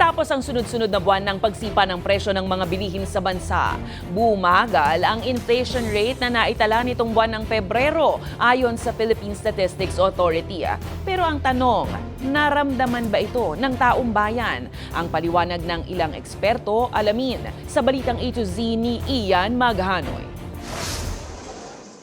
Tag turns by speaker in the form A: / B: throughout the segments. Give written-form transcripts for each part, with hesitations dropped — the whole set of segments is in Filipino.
A: Matapos ang sunod-sunod na buwan ng pagsipa ng presyo ng mga bilihin sa bansa, bumagal ang inflation rate na naitala nitong buwan ng Pebrero ayon sa Philippine Statistics Authority. Pero ang tanong, naramdaman ba ito ng taong bayan? Ang paliwanag ng ilang eksperto, alamin sa balitang A to Z ni Ian Maghanoy.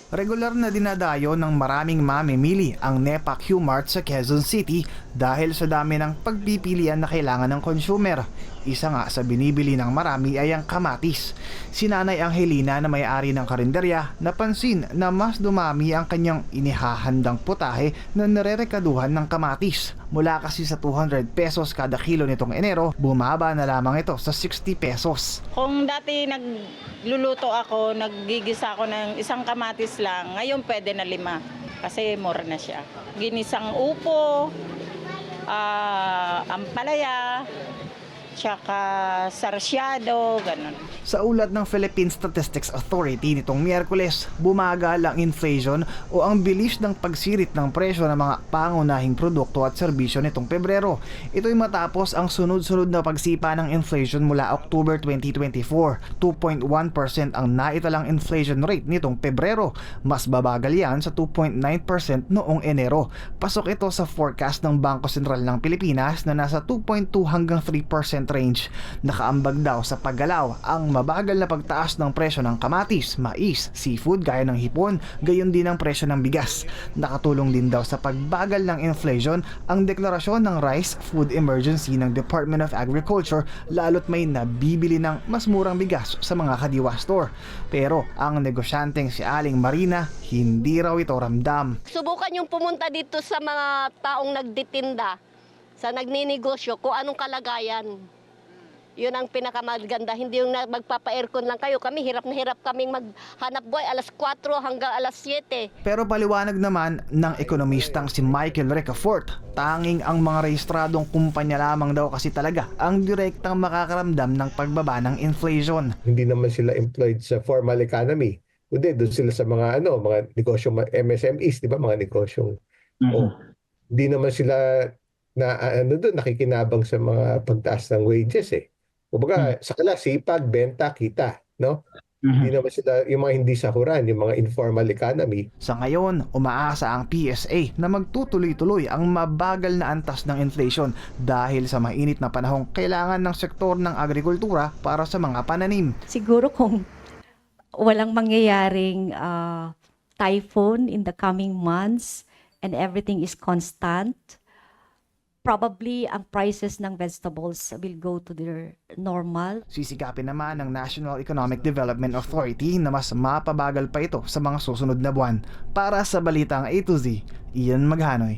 B: Regular na dinadayo ng maraming mamimili ang NEPA Q-Mart sa Quezon City dahil sa dami ng pagpipilian na kailangan ng consumer. Isa nga sa binibili ng marami ay ang kamatis. Si Nanay Angelina na may-ari ng karinderya napansin na mas dumami ang kanyang inihahandang putahe na narerekaduhan ng kamatis. Mula kasi sa 200 pesos kada kilo nitong Enero, bumaba na lamang ito sa 60 pesos.
C: Kung dati nagluluto ako, naggigisa ako ng isang kamatis lang, ngayon pwede na 5 kasi mura na siya. Ginisang upo, ampalaya, tsaka sarsyado, ganun.
B: Sa ulat ng Philippine Statistics Authority nitong Miyerkules, bumagal ang inflation o ang bilis ng pagsirit ng presyo ng mga pangunahing produkto at serbisyo nitong Pebrero. Ito'y matapos ang sunod-sunod na pagsipa ng inflation mula October 2024. 2.1% ang naitalang inflation rate nitong Pebrero. Mas babagal yan sa 2.9% noong Enero. Pasok ito sa forecast ng Bangko Sentral ng Pilipinas na nasa 2.2 hanggang 3% range. Nakaambag daw sa paggalaw ang mabagal na pagtaas ng presyo ng kamatis, mais, seafood gaya ng hipon, gayon din ang presyo ng bigas. Nakatulong din daw sa pagbagal ng inflation ang deklarasyon ng Rice Food Emergency ng Department of Agriculture, lalo't may nabibili ng mas murang bigas sa mga kadiwa store. Pero ang negosyanteng si Aling Marina, hindi raw ito ramdam.
D: Subukan yung pumunta dito sa mga taong nagtitinda, sa nagninegosyo, kung anong kalagayan. Yun ang pinakamaganda, hindi yung magpapa-aircon lang kayo. Kami, hirap na hirap kaming maghanap buhay alas 4 hanggang alas 7.
B: Pero paliwanag naman ng ekonomistang si Michael Ricafort, tanging ang mga rehistradong kumpanya lamang daw kasi talaga ang direktang makakaramdam ng pagbaba ng inflation.
E: Hindi naman sila employed sa formal economy. Kundi doon sila sa mga mga negosyo, MSMEs, di ba, mga negosyong. Hindi naman sila na doon nakikinabang sa mga pagtaas ng wages eh. Kumbaga, sa kanila sipag, benta, kita, no? Hindi naman sila yung mga hindi sahuran, yung mga informal economy.
B: Sa ngayon, umaasa ang PSA na magtutuloy-tuloy ang mabagal na antas ng inflation dahil sa mainit na panahong kailangan ng sektor ng agrikultura para sa mga pananim.
F: Siguro kung walang mangyayaring typhoon in the coming months and everything is constant, probably ang prices ng vegetables will go to their normal.
B: Sisikapin naman ng National Economic Development Authority na mas mapabagal pa ito sa mga susunod na buwan. Para sa Balitang A to Z, Ian Maghanoy.